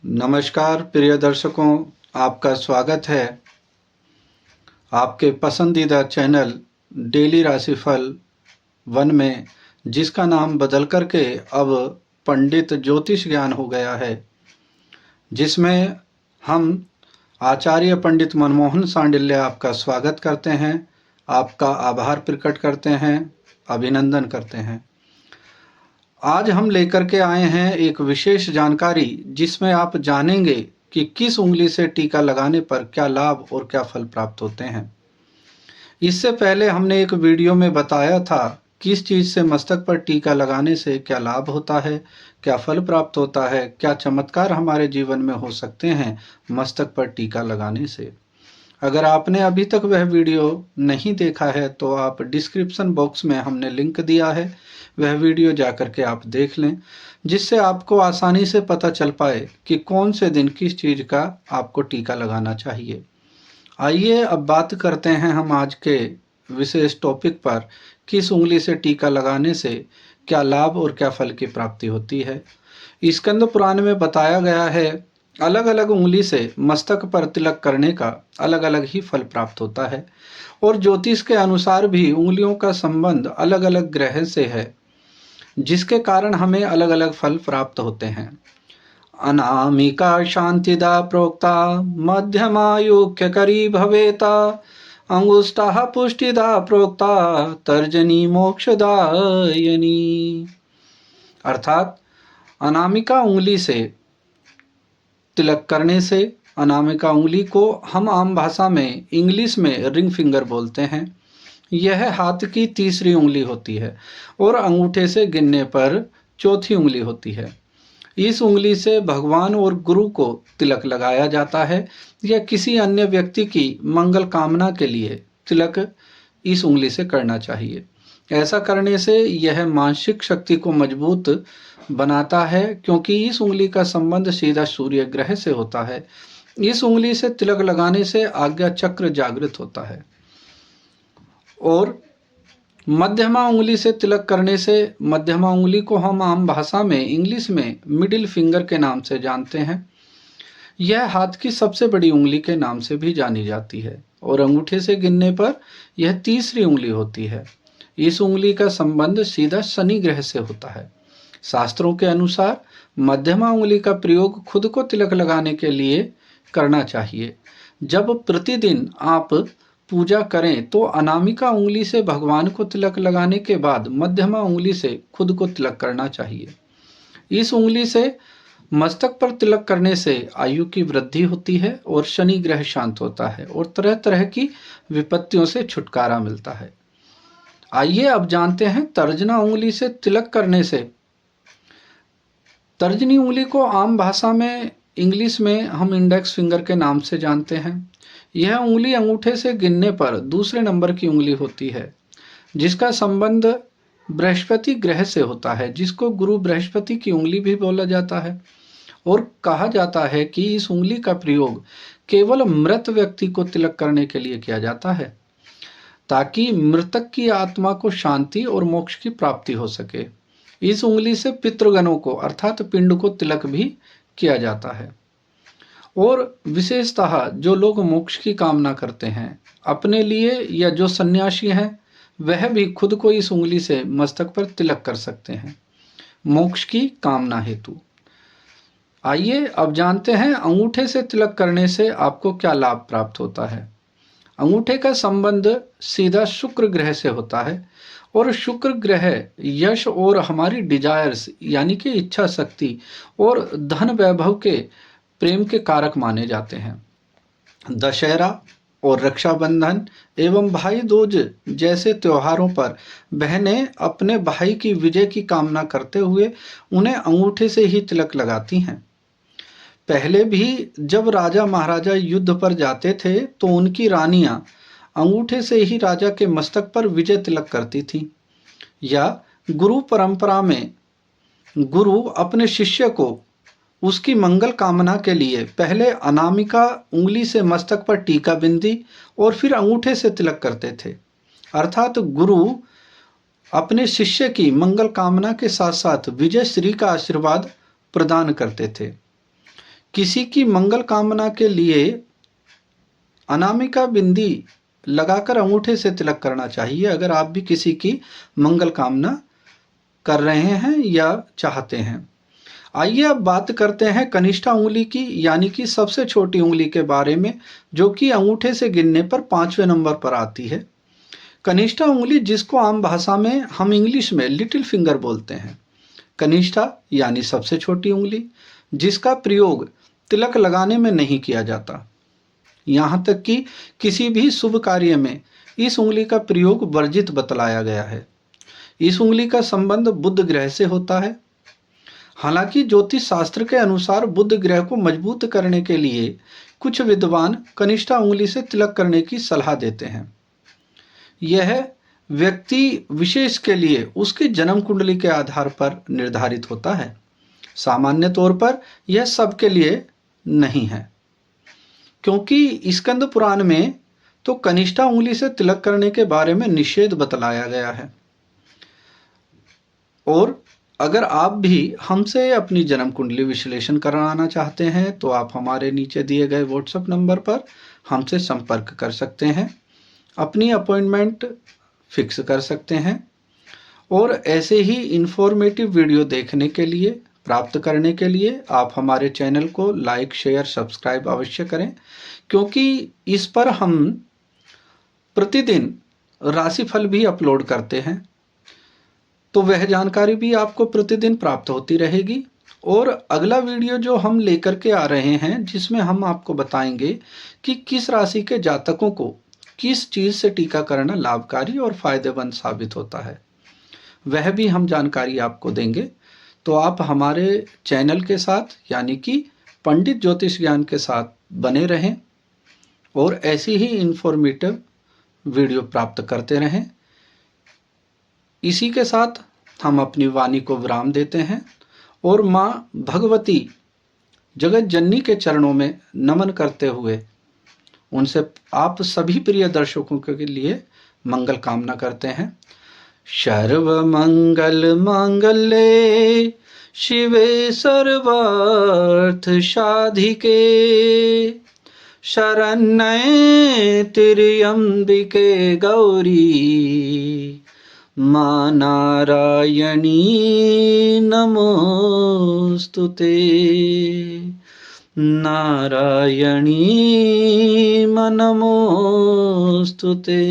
नमस्कार प्रिय दर्शकों, आपका स्वागत है आपके पसंदीदा चैनल डेली राशिफल वन में, जिसका नाम बदल करके अब पंडित ज्योतिष ज्ञान हो गया है, जिसमें हम आचार्य पंडित मनमोहन सांडिल्य आपका स्वागत करते हैं, आपका आभार प्रकट करते हैं, अभिनंदन करते हैं। आज हम लेकर के आए हैं एक विशेष जानकारी, जिसमें आप जानेंगे कि किस उंगली से टीका लगाने पर क्या लाभ और क्या फल प्राप्त होते हैं। इससे पहले हमने एक वीडियो में बताया था किस चीज़ से मस्तक पर टीका लगाने से क्या लाभ होता है, क्या फल प्राप्त होता है, क्या चमत्कार हमारे जीवन में हो सकते हैं मस्तक पर टीका लगाने से। अगर आपने अभी तक वह वीडियो नहीं देखा है तो आप डिस्क्रिप्शन बॉक्स में हमने लिंक दिया है, वह वीडियो जाकर के आप देख लें, जिससे आपको आसानी से पता चल पाए कि कौन से दिन किस चीज़ का आपको टीका लगाना चाहिए। आइए अब बात करते हैं हम आज के विशेष टॉपिक पर, किस उंगली से टीका लगाने से क्या लाभ और क्या फल की प्राप्ति होती है। स्कंद पुराण में बताया गया है, अलग अलग उंगली से मस्तक पर तिलक करने का अलग अलग ही फल प्राप्त होता है, और ज्योतिष के अनुसार भी उंगलियों का संबंध अलग अलग ग्रह से है, जिसके कारण हमें अलग अलग फल प्राप्त होते हैं। अनामिका शांतिदा प्रोक्ता मध्यमायुक्यकरी भवेता, अंगुष्ठा पुष्टिदा प्रोक्ता तर्जनी मोक्षदायनी। अर्थात अनामिका उंगली से तिलक करने से, अनामिका उंगली को हम आम भाषा में इंग्लिश में रिंग फिंगर बोलते हैं, यह हाथ की तीसरी उंगली होती है और अंगूठे से गिनने पर चौथी उंगली होती है। इस उंगली से भगवान और गुरु को तिलक लगाया जाता है, या किसी अन्य व्यक्ति की मंगल कामना के लिए तिलक इस उंगली से करना चाहिए। ऐसा करने से यह मानसिक शक्ति को मजबूत बनाता है, क्योंकि इस उंगली का संबंध सीधा सूर्य ग्रह से होता है। इस उंगली से तिलक लगाने से आज्ञा चक्र जागृत होता है। और मध्यमा उंगली से तिलक करने से, मध्यमा उंगली को हम आम भाषा में इंग्लिश में मिडिल फिंगर के नाम से जानते हैं, यह हाथ की सबसे बड़ी उंगली के नाम से भी जानी जाती है, और अंगूठे से गिनने पर यह तीसरी उंगली होती है। इस उंगली का संबंध सीधा शनि ग्रह से होता है। शास्त्रों के अनुसार मध्यमा उंगली का प्रयोग खुद को तिलक लगाने के लिए करना चाहिए। जब प्रतिदिन आप पूजा करें तो अनामिका उंगली से भगवान को तिलक लगाने के बाद मध्यमा उंगली से खुद को तिलक करना चाहिए। इस उंगली से मस्तक पर तिलक करने से आयु की वृद्धि होती है और शनि ग्रह शांत होता है और तरह तरह की विपत्तियों से छुटकारा मिलता है। आइए अब जानते हैं तर्जना उंगली से तिलक करने से। तर्जनी उंगली को आम भाषा में इंग्लिश में हम इंडेक्स फिंगर के नाम से जानते हैं। यह उंगली अंगूठे से गिनने पर दूसरे नंबर की उंगली होती है, जिसका संबंध बृहस्पति ग्रह से होता है, जिसको गुरु बृहस्पति की उंगली भी बोला जाता है। और कहा जाता है कि इस उंगली का प्रयोग केवल मृत व्यक्ति को तिलक करने के लिए किया जाता है, ताकि मृतक की आत्मा को शांति और मोक्ष की प्राप्ति हो सके। इस उंगली से पितृगणों को अर्थात पिंड को तिलक भी किया जाता है। और विशेषतः जो लोग मोक्ष की कामना करते हैं अपने लिए, या जो सन्यासी हैं, वह भी खुद को इस उंगली से मस्तक पर तिलक कर सकते हैं मोक्ष की कामना हेतु। आइए अब जानते हैं अंगूठे से तिलक करने से आपको क्या लाभ प्राप्त होता है। अंगूठे का संबंध सीधा शुक्र ग्रह से होता है, और शुक्र ग्रह यश और हमारी डिजायर्स यानी कि इच्छा शक्ति और धन वैभव के प्रेम के कारक माने जाते हैं। दशहरा और रक्षाबंधन एवं भाई दूज जैसे त्योहारों पर बहनें अपने भाई की विजय की कामना करते हुए उन्हें अंगूठे से ही तिलक लगाती हैं। पहले भी जब राजा महाराजा युद्ध पर जाते थे तो उनकी रानियां अंगूठे से ही राजा के मस्तक पर विजय तिलक करती थीं। या गुरु परंपरा में गुरु अपने शिष्य को उसकी मंगल कामना के लिए पहले अनामिका उंगली से मस्तक पर टीका बिंदी और फिर अंगूठे से तिलक करते थे। अर्थात गुरु अपने शिष्य की मंगल कामना के साथ साथ विजय श्री का आशीर्वाद प्रदान करते थे। किसी की मंगल कामना के लिए अनामिका बिंदी लगाकर अंगूठे से तिलक करना चाहिए अगर आप भी किसी की मंगल कामना कर रहे हैं या चाहते हैं। आइए अब बात करते हैं कनिष्ठा उंगली की, यानी कि सबसे छोटी उंगली के बारे में, जो कि अंगूठे से गिनने पर 5वें नंबर पर आती है। कनिष्ठा उंगली, जिसको आम भाषा में हम इंग्लिश में लिटिल फिंगर बोलते हैं। कनिष्ठा यानी सबसे छोटी उंगली, जिसका प्रयोग तिलक लगाने में नहीं किया जाता। यहाँ तक कि किसी भी शुभ कार्य में इस उंगली का प्रयोग वर्जित बतलाया गया है। इस उंगली का संबंध बुध ग्रह से होता है। हालांकि ज्योतिष शास्त्र के अनुसार बुध ग्रह को मजबूत करने के लिए कुछ विद्वान कनिष्ठा उंगली से तिलक करने की सलाह देते हैं। यह व्यक्ति विशेष के लिए उसकी जन्म कुंडली के आधार पर निर्धारित होता है। सामान्य तौर पर यह सबके लिए नहीं है, क्योंकि स्कंद पुराण में तो कनिष्ठा उंगली से तिलक करने के बारे में निषेध बतलाया गया है। और अगर आप भी हमसे अपनी जन्म कुंडली विश्लेषण कराना चाहते हैं तो आप हमारे नीचे दिए गए व्हाट्सएप नंबर पर हमसे संपर्क कर सकते हैं, अपनी अपॉइंटमेंट फिक्स कर सकते हैं। और ऐसे ही इंफॉर्मेटिव वीडियो देखने के लिए, प्राप्त करने के लिए आप हमारे चैनल को लाइक, शेयर, सब्सक्राइब अवश्य करें, क्योंकि इस पर हम प्रतिदिन राशिफल भी अपलोड करते हैं, तो वह जानकारी भी आपको प्रतिदिन प्राप्त होती रहेगी। और अगला वीडियो जो हम लेकर के आ रहे हैं, जिसमें हम आपको बताएंगे कि किस राशि के जातकों को किस चीज़ से टीका करना लाभकारी और फायदेमंद साबित होता है, वह भी हम जानकारी आपको देंगे। तो आप हमारे चैनल के साथ, यानी कि पंडित ज्योतिष ज्ञान के साथ बने रहें और ऐसी ही इंफॉर्मेटिव वीडियो प्राप्त करते रहें। इसी के साथ हम अपनी वाणी को विराम देते हैं और माँ भगवती जगत जननी के चरणों में नमन करते हुए उनसे आप सभी प्रिय दर्शकों के लिए मंगल कामना करते हैं। सर्व मंगल मांगल्ये शिवे सर्वार्थ साधिके शरण्ये त्र्यंबिके गौरी मां नारायणी नमोस्तुते। नारायणी नमोस्तुते।